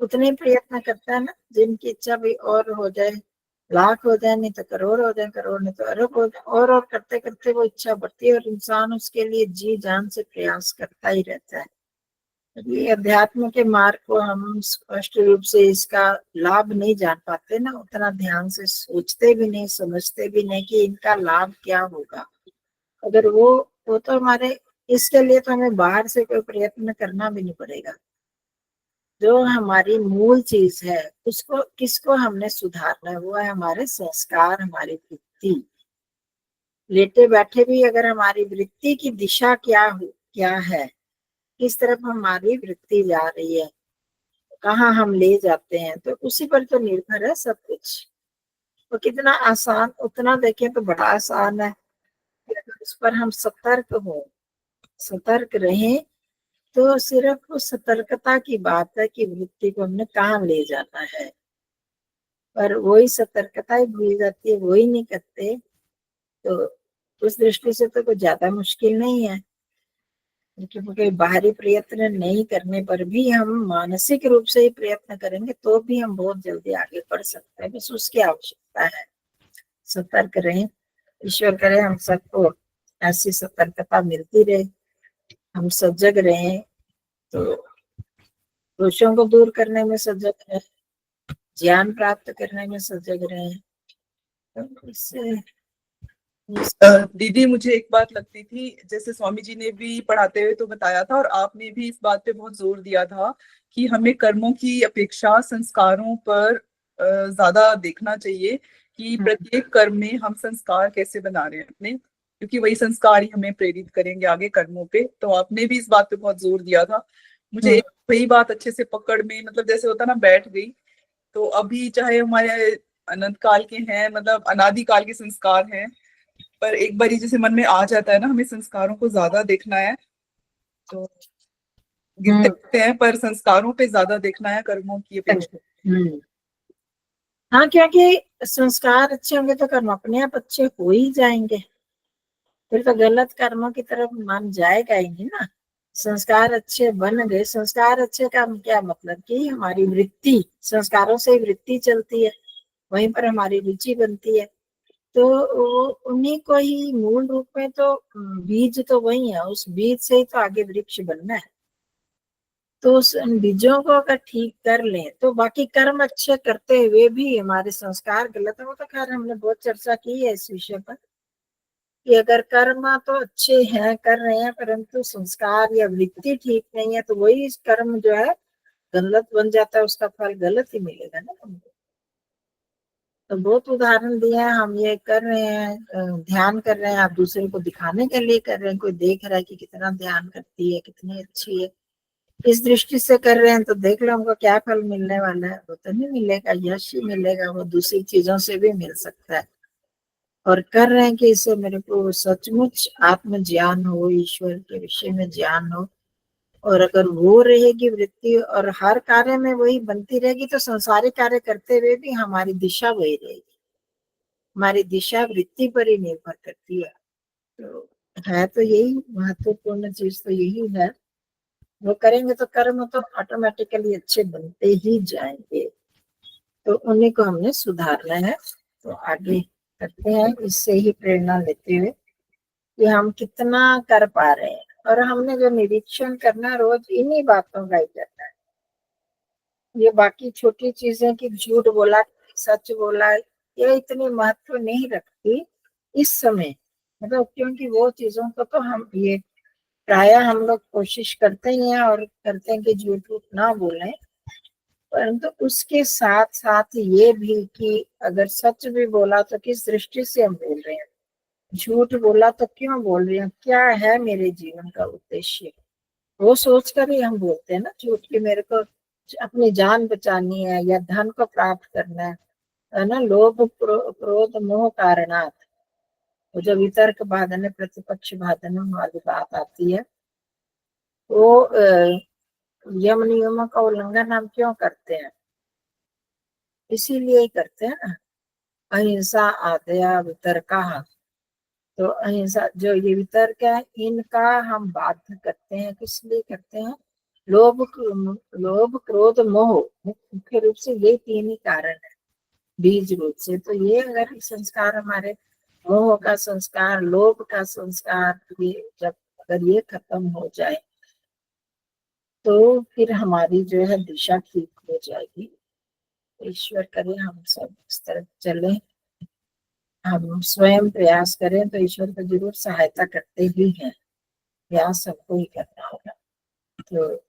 उतने प्रयत्न करता है ना, जिनकी इच्छा भी और हो जाए, लाख हो जाए, नहीं तो करोड़ हो जाए, करोड़ नहीं तो अरब हो जाए, और करते करते वो इच्छा बढ़ती है और इंसान उसके लिए जी जान से प्रयास करता ही रहता है। ये अध्यात्म के मार्ग को हम स्पष्ट रूप से इसका लाभ नहीं जान पाते ना, उतना ध्यान से सोचते भी नहीं, समझते भी नहीं कि इनका लाभ क्या होगा। अगर वो तो हमारे, इसके लिए तो हमें बाहर से कोई प्रयत्न करना भी नहीं पड़ेगा। जो हमारी मूल चीज है उसको, किसको हमने सुधारना है, वो है हमारे संस्कार, हमारी वृत्ति। लेटे बैठे भी अगर हमारी वृत्ति की दिशा क्या है, किस तरफ हमारी वृत्ति जा रही है, कहाँ हम ले जाते हैं, तो उसी पर तो निर्भर है सब कुछ। वो कितना आसान, उतना देखें तो बड़ा आसान है कि अगर उस पर हम सतर्क हो, सतर्क रहें, तो सिर्फ उस सतर्कता की बात है कि वृत्ति को हमने कहाँ ले जाना है। पर वही सतर्कता ही भूल जाती है, वही नहीं करते, तो उस दृष्टि से तो कुछ ज्यादा मुश्किल नहीं है। क्योंकि बाहरी प्रयत्न नहीं करने पर भी हम मानसिक रूप से ही प्रयत्न करेंगे तो भी हम बहुत जल्दी आगे बढ़ सकते हैं, बस उसकी आवश्यकता है। सतर्क रहें, ईश्वर करे हम सबको ऐसी सतर्कता मिलती रहे, हम सजग रहें, तो दोषों को दूर करने में सजग रहें, ज्ञान प्राप्त करने में सजग रहें, तो इससे दीदी मुझे एक बात लगती थी, जैसे स्वामी जी ने भी पढ़ाते हुए तो बताया था और आपने भी इस बात पे बहुत जोर दिया था कि हमें कर्मों की अपेक्षा संस्कारों पर ज्यादा देखना चाहिए कि प्रत्येक कर्म में हम संस्कार कैसे बना रहे हैं अपने, क्योंकि वही संस्कार ही हमें प्रेरित करेंगे आगे कर्मों पे। तो आपने भी इस बात पे बहुत जोर दिया था। मुझे वही बात अच्छे से पकड़ में, मतलब जैसे होता ना, बैठ गई। तो अभी चाहे हमारे अनंत काल के हैं, मतलब अनादि काल के संस्कार हैं, पर एक बारी जैसे मन में आ जाता है ना हमें संस्कारों को ज्यादा देखना है, तो गिनते रहते हैं, पर संस्कारों पे ज्यादा देखना है कर्मों की अपेक्षा। हाँ, क्योंकि संस्कार अच्छे होंगे तो कर्म अपने आप अच्छे हो ही जाएंगे, फिर तो गलत कर्मों की तरफ मन जाएगा ही नहीं ना। संस्कार अच्छे बन गए, संस्कार अच्छे का क्या मतलब कि हमारी वृत्ति, संस्कारों से ही वृत्ति चलती है, वहीं पर हमारी रुचि बनती है, तो वो उन्हीं को ही मूल रूप में तो बीज तो वही है, उस बीज से ही तो आगे वृक्ष बनना है। तो उस बीजों को अगर ठीक कर लें तो बाकी कर्म अच्छे करते हुए भी हमारे संस्कार गलत है, वो तो खैर हमने बहुत चर्चा की है इस विषय पर, कि अगर कर्म तो अच्छे हैं, कर रहे हैं, परंतु संस्कार या वृत्ति ठीक नहीं है, तो वही कर्म जो है गलत बन जाता है, उसका फल गलत ही मिलेगा ना हमको। तो बहुत उदाहरण दिए हैं, हम ये कर रहे हैं, ध्यान कर रहे हैं, आप दूसरे को दिखाने के लिए कर रहे हैं, कोई देख रहा है कि कितना ध्यान करती है, कितनी अच्छी है, इस दृष्टि से कर रहे हैं, तो देख लो हमको क्या फल मिलने वाला है। वो तो नहीं मिलेगा, यश ही मिलेगा, वो दूसरी चीजों से भी मिल सकता है। और कर रहे हैं कि इससे मेरे को सचमुच आत्म ज्ञान हो, ईश्वर के विषय में ज्ञान हो, और अगर वो रहेगी वृत्ति और हर कार्य में वही बनती रहेगी, तो संसारिक कार्य करते हुए भी हमारी दिशा वही रहेगी। हमारी दिशा वृत्ति पर ही निर्भर करती है। तो है तो यही महत्वपूर्ण चीज, तो यही है। वो करेंगे तो कर्म तो ऑटोमेटिकली अच्छे बनते ही जाएंगे, तो उन्हीं को हमने सुधारना है। तो आगे करते हैं इससे ही प्रेरणा लेते हुए कि हम कितना कर पा रहे हैं, और हमने जो निरीक्षण करना रोज इन्हीं बातों का ही करना है। ये बाकी छोटी चीजें कि झूठ बोला, सच बोला, ये इतनी महत्व नहीं रखती इस समय, मतलब क्योंकि वो चीजों को तो हम ये प्राय हम लोग कोशिश करते ही हैं और करते हैं कि झूठ वूठ ना बोलें, परंतु उसके साथ साथ ये भी कि अगर सच भी बोला तो किस दृष्टि से हम बोल रहे हैं, झूठ बोला तो क्यों बोल रहे हैं, क्या है मेरे जीवन का उद्देश्य, वो सोच कर ही हम बोलते हैं ना झूठ, कि मेरे को अपनी जान बचानी है या धन को प्राप्त करना है ना, लोभ क्रोध मोह कारणात। वो जब वितर्क बाधन प्रतिपक्ष बाधन वाली बात आती है, वो यम नियमों का उल्लंघन हम क्यों करते हैं, इसीलिए ही करते हैं ना। अहिंसा आदया वितर्का, तो अहिंसा जो ये वितर्क है, इनका हम बाध्य करते हैं, किस लिए करते हैं, लोभ क्रोध मोह मुख्य रूप से ये तीन ही कारण है बीज रूप से। तो ये अगर संस्कार हमारे मोह का संस्कार, लोभ का संस्कार, ये जब अगर ये खत्म हो जाए तो फिर हमारी जो है दिशा ठीक हो जाएगी। ईश्वर करे हम सब इस तरफ चलें, हम स्वयं प्रयास करें तो ईश्वर को जरूर सहायता करते ही हैं। प्रयास सबको ही करना होगा। तो